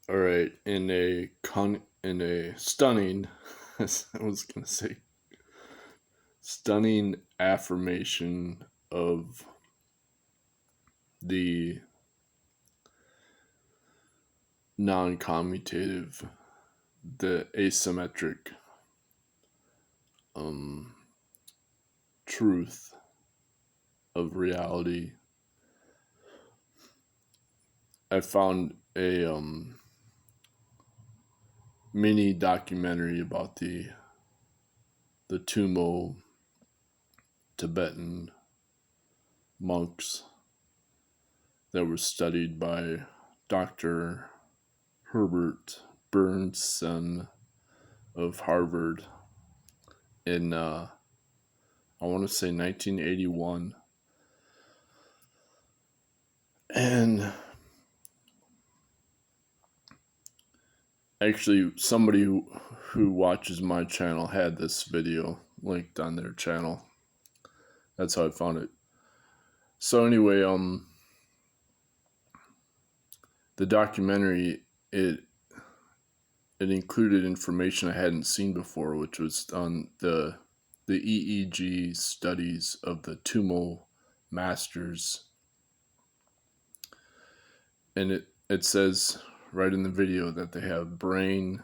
All right, in a stunning, I was gonna say stunning affirmation of the noncommutative, the asymmetric truth of reality. I found a mini documentary about the Tummo Tibetan monks that were studied by Dr. Herbert Benson of Harvard in I want to say 1981. And actually, somebody who watches my channel had this video linked on their channel. That's how I found it. So anyway, the documentary, it included information I hadn't seen before, which was on the EEG studies of the Tummo masters. And it says right in the video that they have brain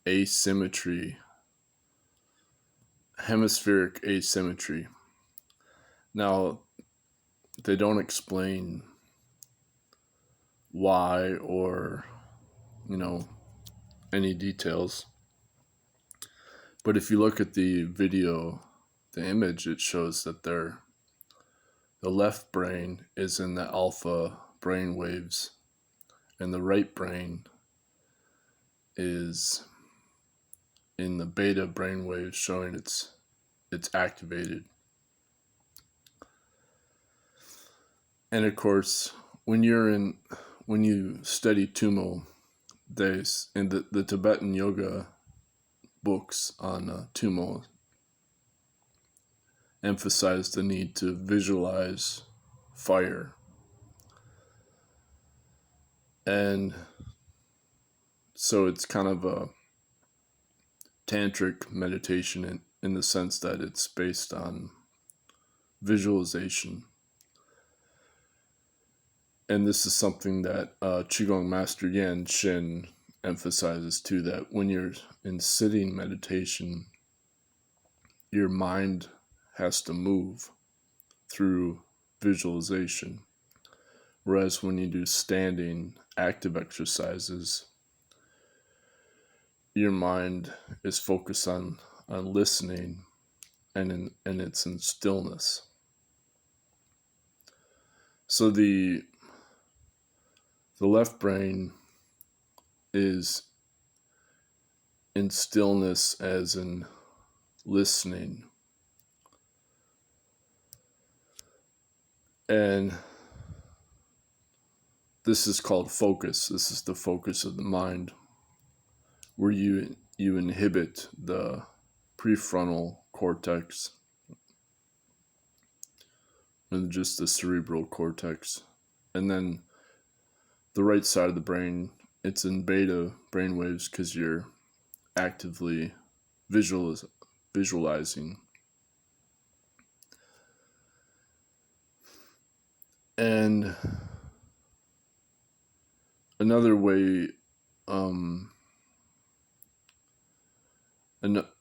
asymmetry, hemispheric asymmetry. Now, they don't explain why or, any details. But if you look at the video, the image, it shows that the left brain is in the alpha brain waves, and the right brain is in the beta brain waves, showing it's activated. And of course, when you study Tummo, in the Tibetan yoga books on Tummo emphasize the need to visualize fire. And so it's kind of a tantric meditation in the sense that it's based on visualization. And this is something that qigong master Yan Shin emphasizes too, that when you're in sitting meditation, your mind has to move through visualization. Whereas when you do standing active exercises, your mind is focused on listening and it's in stillness. So the left brain is in stillness, as in listening. And this is called focus. This is the focus of the mind, where you inhibit the prefrontal cortex and just the cerebral cortex. And then the right side of the brain, it's in beta brainwaves because you're actively visualizing. And another way,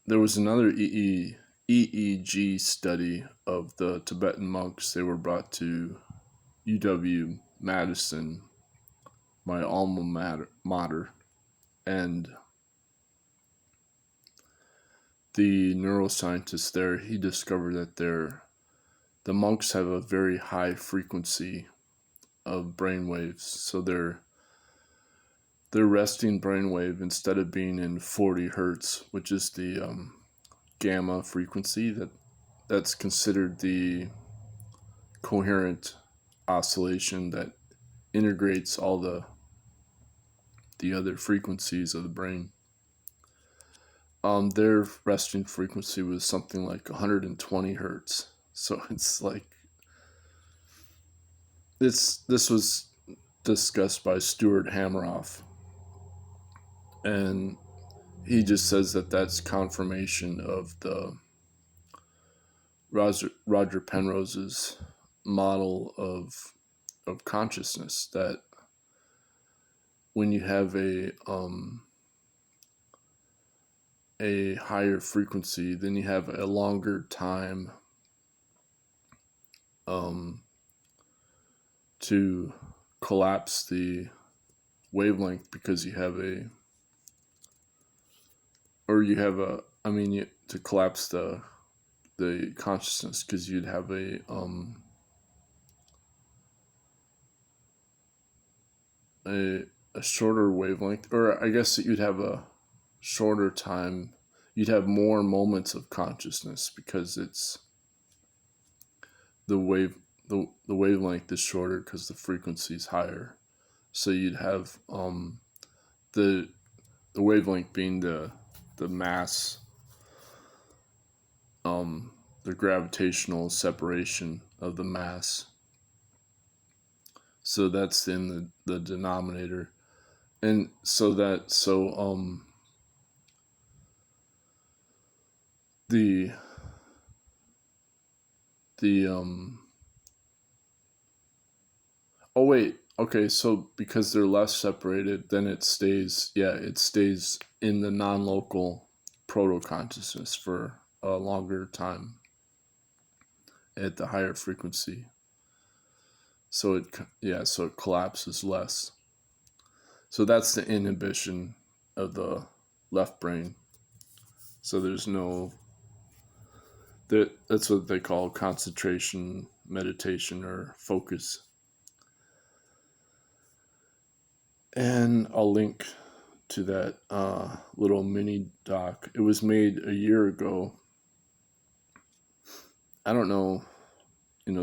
there was another EEG study of the Tibetan monks. They were brought to UW-Madison, my alma mater, and the neuroscientist there, he discovered that the monks have a very high frequency of brainwaves. So their resting brainwave, instead of being in 40 hertz, which is the gamma frequency, that's considered the coherent oscillation that integrates all the other frequencies of the brain. Their resting frequency was something like 120 hertz. So it's like, this was discussed by Stuart Hameroff, And he just says that that's confirmation of the Roger Penrose's model of consciousness, that when you have a higher frequency, then you have a longer time to collapse the wavelength, because you have to collapse the consciousness, because you'd have a shorter wavelength, or I guess you'd have a shorter time. You'd have more moments of consciousness, because it's the wavelength is shorter because the frequency is higher. So you'd have the wavelength being the mass, the gravitational separation of the mass. So that's in the denominator. And the oh wait, okay, so because they're less separated, then it stays in the non-local proto-consciousness for a longer time at the higher frequency. So it collapses less. So that's the inhibition of the left brain. So there's no, that's what they call concentration, meditation, or focus. And I'll link to that little mini doc. It was made a year ago. I don't know,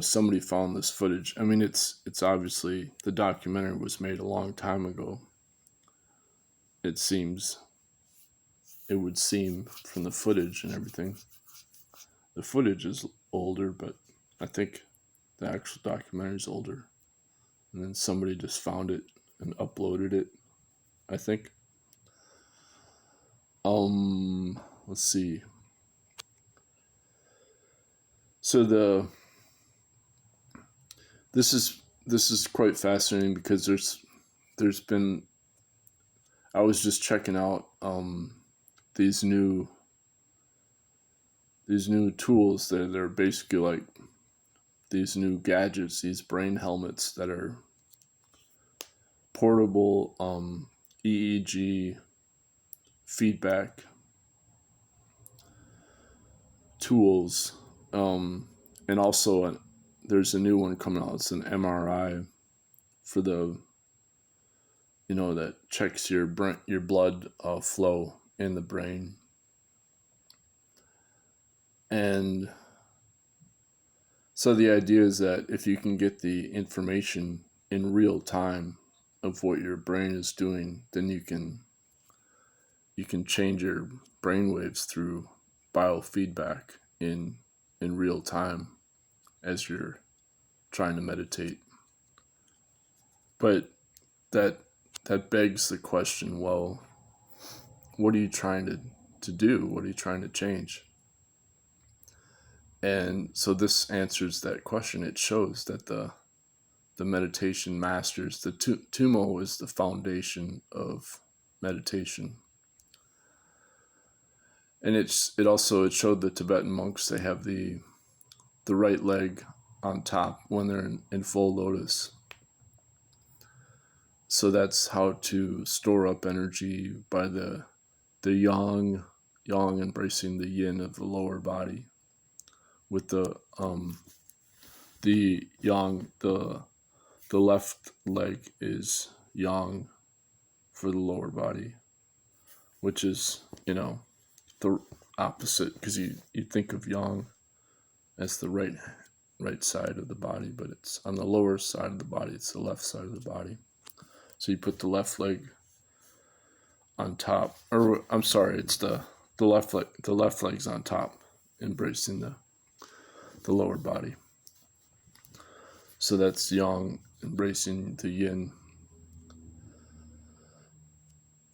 somebody found this footage. I mean, it's obviously, the documentary was made a long time ago. It would seem from the footage and everything. The footage is older, but I think the actual documentary is older. And then somebody just found it and uploaded it, I think. Let's see. So this is quite fascinating, because there's been, I was just checking out these new tools that are basically like these new gadgets, these brain helmets that are portable EEG feedback tools, and also there's a new one coming out. It's an MRI for the, that checks your blood flow in the brain. And so the idea is that if you can get the information in real time of what your brain is doing, then you can change your brain waves through biofeedback in real time as you're trying to meditate. But that begs the question, well, what are you trying to do? What are you trying to change? And so this answers that question. It shows that the meditation masters, the Tummo is the foundation of meditation. And it showed the Tibetan monks, they have the right leg on top when they're in full lotus. So that's how to store up energy by the yang embracing the yin of the lower body, with the yang, the left leg is yang for the lower body, which is, the opposite, because you think of yang as the right side of the body, but it's on the lower side of the body. It's the left side of the body. So you put the left leg on top, or I'm sorry, it's the left leg. The left leg's on top, embracing the lower body. So that's yang embracing the yin.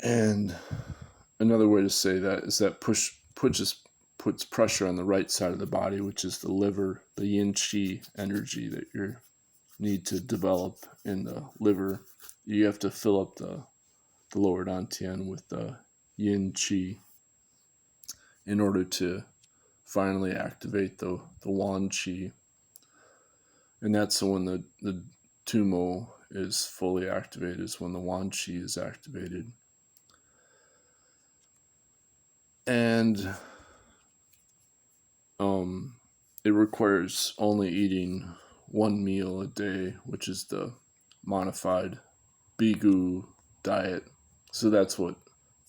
And another way to say that is that puts pressure on the right side of the body, which is the liver, the yin qi energy that you need to develop in the liver. You have to fill up the lower dantian with the yin qi in order to finally activate the yuan qi. And that's when the Tummo is fully activated, is when the yuan qi is activated. And it requires only eating one meal a day, which is the modified Bigu diet. So that's what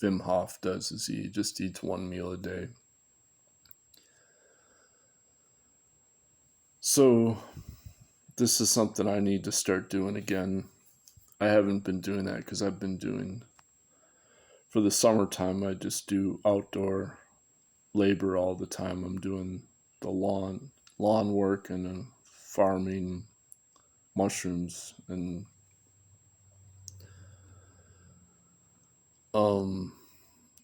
Wim Hof does, is he just eats one meal a day. So this is something I need to start doing again. I haven't been doing that because I've been doing, for the summertime, I just do outdoor labor all the time. I'm doing the lawn work and farming mushrooms, and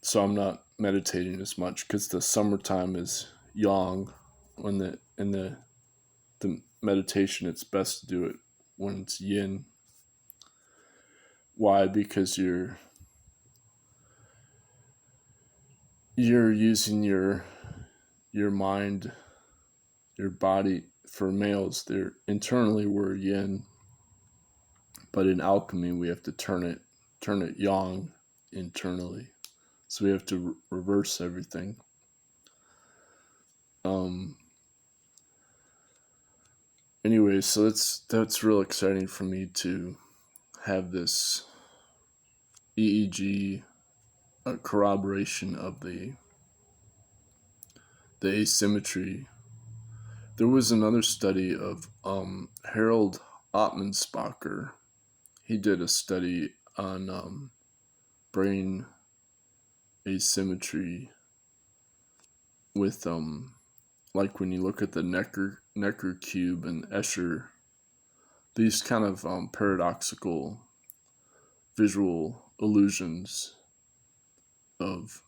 so I'm not meditating as much because the summertime is yang. When the meditation, it's best to do it when it's yin. Why? Because you're using your mind, your body. For males, they're internally we're yin, but in alchemy we have to turn it yang internally. So we have to reverse everything. Anyway, so that's real exciting for me to have this EEG corroboration of the asymmetry. There was another study of Harold Ottmansbacher. He did a study on brain asymmetry with like when you look at the Necker cube and Escher, these kind of paradoxical visual illusions of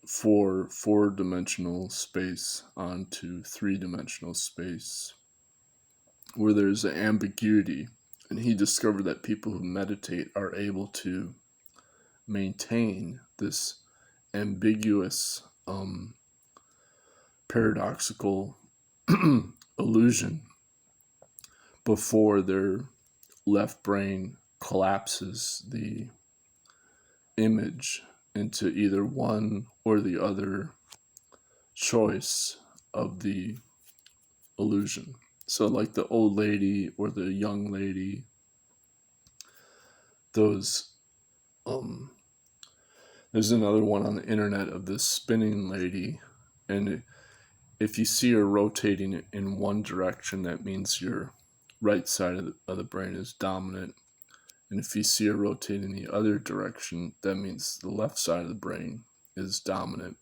four-dimensional space onto three-dimensional space, where there's an ambiguity. And he discovered that people who meditate are able to maintain this ambiguous paradoxical illusion before their left brain collapses the image into either one or the other choice of the illusion. So like the old lady or the young lady, those there's another one on the internet of this spinning lady, and if you see her rotating in one direction, that means your right side of the brain is dominant. And if you see her rotating the other direction, that means the left side of the brain is dominant.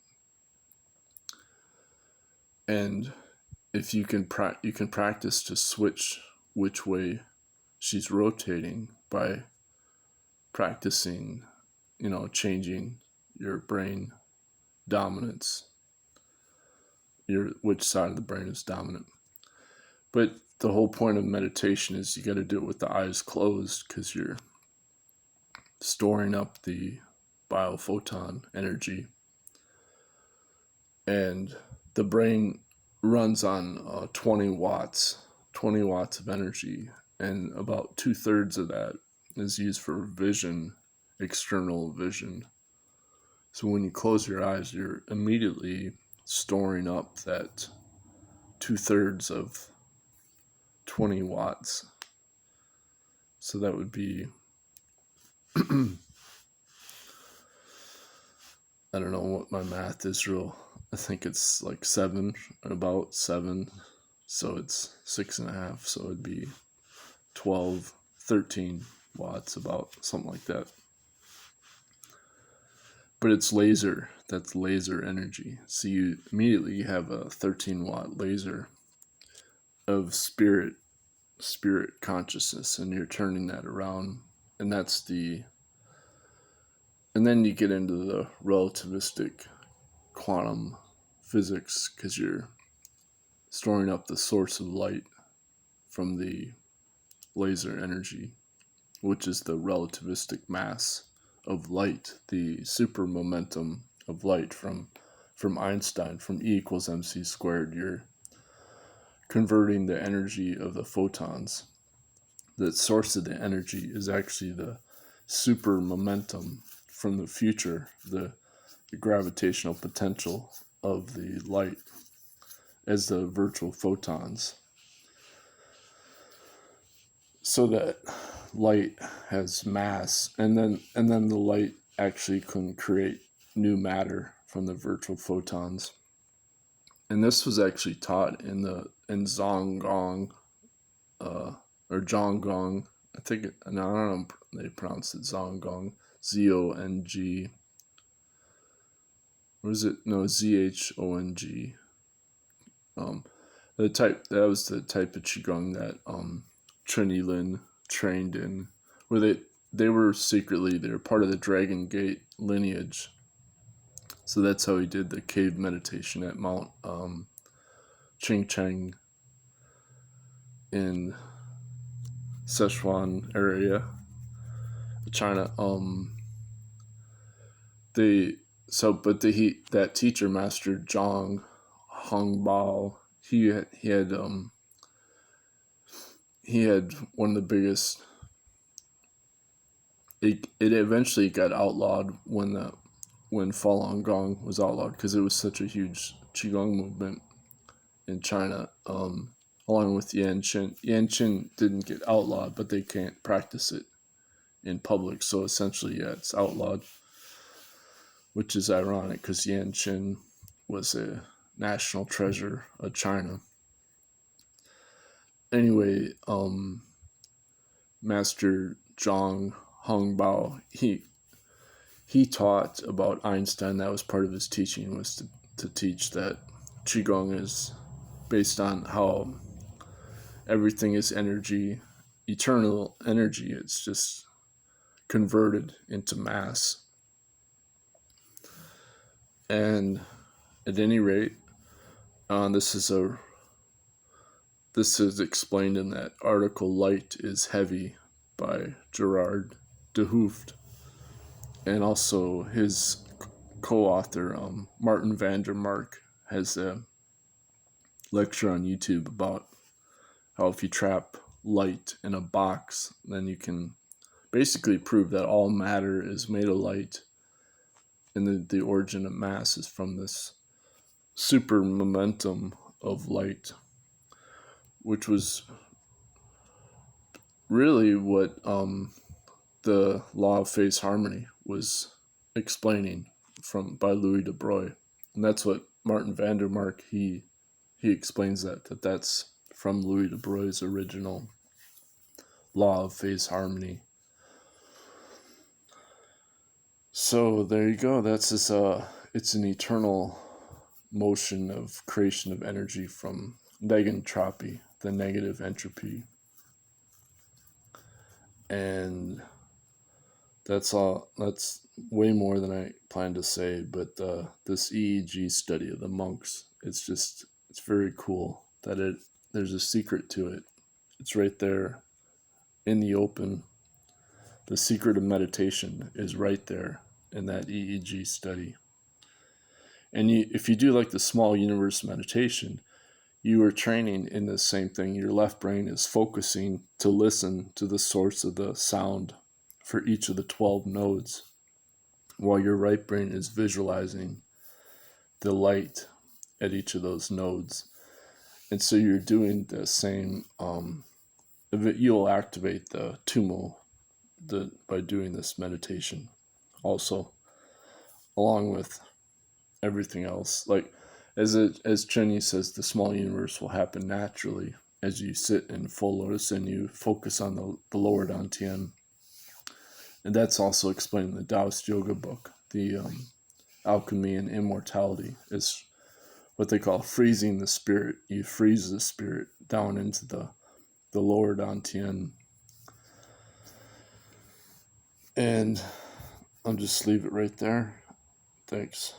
And if you can practice to switch which way she's rotating by practicing, changing your brain dominance, which side of the brain is dominant. But the whole point of meditation is you got to do it with the eyes closed, because you're storing up the biophoton energy, and the brain runs on 20 watts of energy, and about 2/3 of that is used for vision, external vision. So when you close your eyes, you're immediately storing up that 2/3 of 20 watts. So that would be I don't know what my math is real. I think it's like about seven. So it's 6.5. So it'd be 12, 13 watts, about something like that. But it's laser. That's laser energy. So you immediately have a 13-watt laser of spirit consciousness, and you're turning that around. And that's the And then you get into the relativistic quantum physics, because you're storing up the source of light from the laser energy, which is the relativistic mass of light, the super momentum of light from Einstein, from E equals mc squared. You're converting the energy of the photons. The source of the energy is actually the super momentum from the future, the gravitational potential of the light as the virtual photons. So that light has mass, and then the light actually can create new matter from the virtual photons. And this was actually taught in Zhonggong, or Zhonggong. I think I don't know they pronounce it Zhonggong, Zong. Or is it Zhong? That was the type of qigong that Trini Lin trained in, where they were part of the Dragon Gate lineage. So that's how he did the cave meditation at Mount Qingcheng in Sichuan area, China. That teacher, Master Zhang Hongbao, he had one of the biggest. It eventually got outlawed when Falun Gong was outlawed, because it was such a huge qigong movement in China, along with Yan Qin. Yan Qin didn't get outlawed, but they can't practice it in public. So essentially, yeah, it's outlawed, which is ironic because Yan Qin was a national treasure of China. Anyway, Master Zhang Hongbao, he taught about Einstein. That was part of his teaching, was to teach that qigong is based on how everything is energy, eternal energy. It's just converted into mass. And at any rate, this is explained in that article, Light is Heavy, by Gerard de Hooft, and also his co-author, Martin van der Mark, has a lecture on YouTube about how if you trap light in a box, then you can basically prove that all matter is made of light, and the origin of mass is from this super momentum of light, which was really what the law of phase harmony was explaining by Louis de Broglie. And that's what Martin van der Mark, he explains that's from Louis de Broglie's original law of phase harmony. So there you go. That's this. It's an eternal motion of creation of energy from negentropy, the negative entropy. And that's all. That's way more than I planned to say. But this EEG study of the monks, it's very cool that there's a secret to it. It's right there in the open. The secret of meditation is right there in that EEG study. And if you do like the small universe meditation, you are training in the same thing. Your left brain is focusing to listen to the source of the sound for each of the 12 nodes, while your right brain is visualizing the light at each of those nodes. And so you're doing the same, you'll activate the Tummo by doing this meditation also, along with everything else. Like, as Cheney says, the small universe will happen naturally as you sit in full lotus and you focus on the lower dantian. And that's also explained in the Taoist Yoga book. The alchemy and immortality is what they call freezing the spirit. You freeze the spirit down into the lower dantian. And I'll just leave it right there. Thanks.